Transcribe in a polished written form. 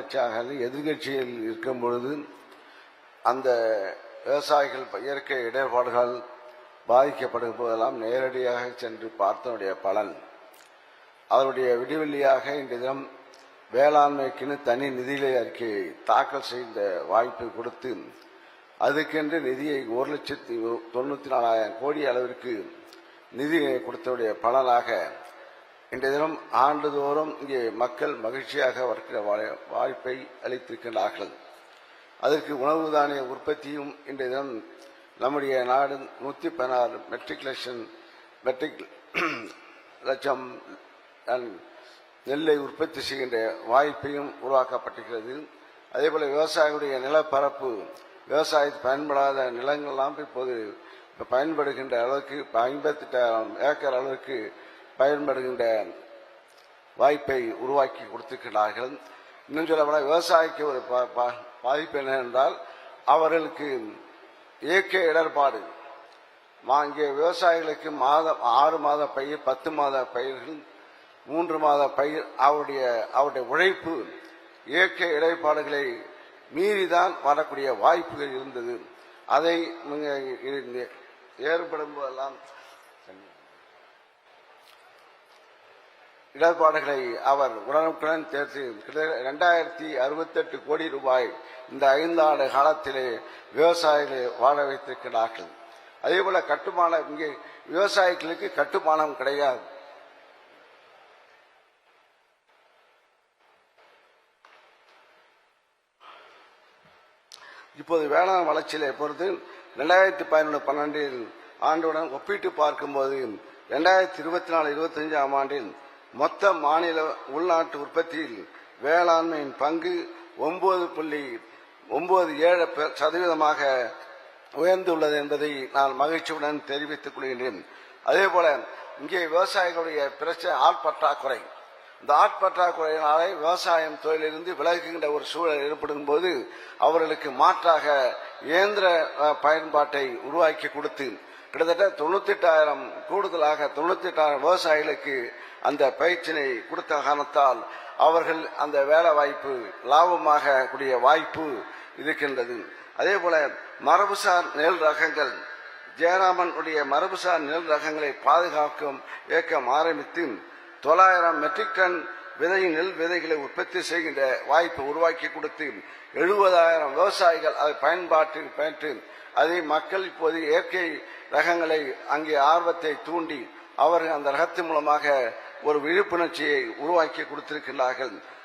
ஆளுங்கட்சியாக எதிர்கட்சியில் இருக்கும் பொழுது அந்த விவசாயிகள் இயற்கை இடர்பாடுகள் பாதிக்கப்படும் போதெல்லாம் நேரடியாக சென்று பார்த்தனுடைய பலன் அவருடைய விடிவெள்ளியாக இன்றைய தினம் வேளாண்மைக்குன்னு தனி நிதிநிலை அறிக்கையை தாக்கல் செய்த வாய்ப்பை கொடுத்து அதுக்கென்று நிதியை 1,94,000 கோடி அளவிற்கு நிதி கொடுத்தவுடைய பலனாக இன்றைய தினம் ஆண்டுதோறும் இங்கே மக்கள் மகிழ்ச்சியாக வருகிற வாய்ப்பை அளித்திருக்கின்றார்கள். அதற்கு உணவு தானிய உற்பத்தியும் இன்றைய தினம் நம்முடைய நாடு 116 மெட்ரிக் லட்சம் நெல்லை உற்பத்தி செய்கின்ற வாய்ப்பையும் உருவாக்கப்பட்டிருக்கிறது. அதேபோல விவசாயிகளுடைய நிலப்பரப்பு விவசாயத்துக்கு பயன்படாத நிலங்கள்லாம் இப்போது பயன்படுகின்ற அளவுக்கு 58,000 ஏக்கர் அளவுக்கு பயன்படுகின்ற வாய்ப்பை உருவாக்கி கொடுத்திருக்கிறார்கள். இன்னும் சொல்லப்போனால் விவசாயிக்கு ஒரு பாதிப்பு என்னவென்றால் அவர்களுக்கு இயற்கை இடர்பாடு. இங்கே விவசாயிகளுக்கு மாதம் 6 மாத பயிர் 10 மாத பயிர்கள் 3 மாத பயிர் அவருடைய உழைப்பு இயற்கை இடர்பாடுகளை மீறிதான் வரக்கூடிய வாய்ப்புகள் இருந்தது. அதை ஏற்படும் போதெல்லாம் இடர்பாடுகளை அவர் உடனுக்குடன் தேர்த்து 2068 கோடி ரூபாய் இந்த 5 ஆண்டு காலத்திலே விவசாயிகளை வாழ வைத்திருக்கிறார்கள். அதேபோல கட்டுமானம் இங்கே விவசாயிகளுக்கு கட்டுமானம் கிடையாது. இப்போது வேளாண் வளர்ச்சியிலே பொறுத்து 2011-12 ஆண்டுடன் ஒப்பிட்டு பார்க்கும்போது 2024-25 ஆண்டில் மொத்த மாநில உள்நாட்டு உற்பத்தியில் வேளாண்மையின் பங்கு 9.97% உயர்ந்துள்ளது என்பதை நான் மகிழ்ச்சியுடன் தெரிவித்துக் கொள்கின்றேன். அதேபோல இங்கே விவசாயிகளுடைய பிரச்சனை ஆட்பற்றாக்குறை. இந்த ஆட்பற்றாக்குறையினாலே விவசாயம் தொழிலிருந்து விலகுகின்ற ஒரு சூழல் ஏற்படும் போது அவர்களுக்கு மாற்றாக இயந்திர பயன்பாட்டை உருவாக்கி கொடுத்து கிட்டத்தட்ட 98,000 கூடுதலாக 98,000 விவசாயிகளுக்கு அந்த பயிற்சியை கொடுத்த காரணத்தால் அவர்கள் அந்த வேலை வாய்ப்பு லாபமாக கூடிய வாய்ப்பு இருக்கின்றது. அதே போல மரபுசார் நெல் ரகங்கள் ஜெயராமன் உடைய மரபுசார் நெல் ரகங்களை பாதுகாக்கும் இயக்கம் ஆரம்பித்து 900 மெட்ரிக் டன் நெல் விதைகளை உற்பத்தி செய்கின்ற வாய்ப்பு உருவாக்கி கொடுத்து 70,000 விவசாயிகள் அதை பயன்பாட்டில் பெற்று அதை மக்கள் இப்போது இயற்கை ரகங்களை அங்கே ஆர்வத்தை தூண்டி அவர்கள் அந்த ரகத்தின் மூலமாக ஒரு விழிப்புணர்ச்சியை உருவாக்கி கொடுத்திருக்கிறார்கள்.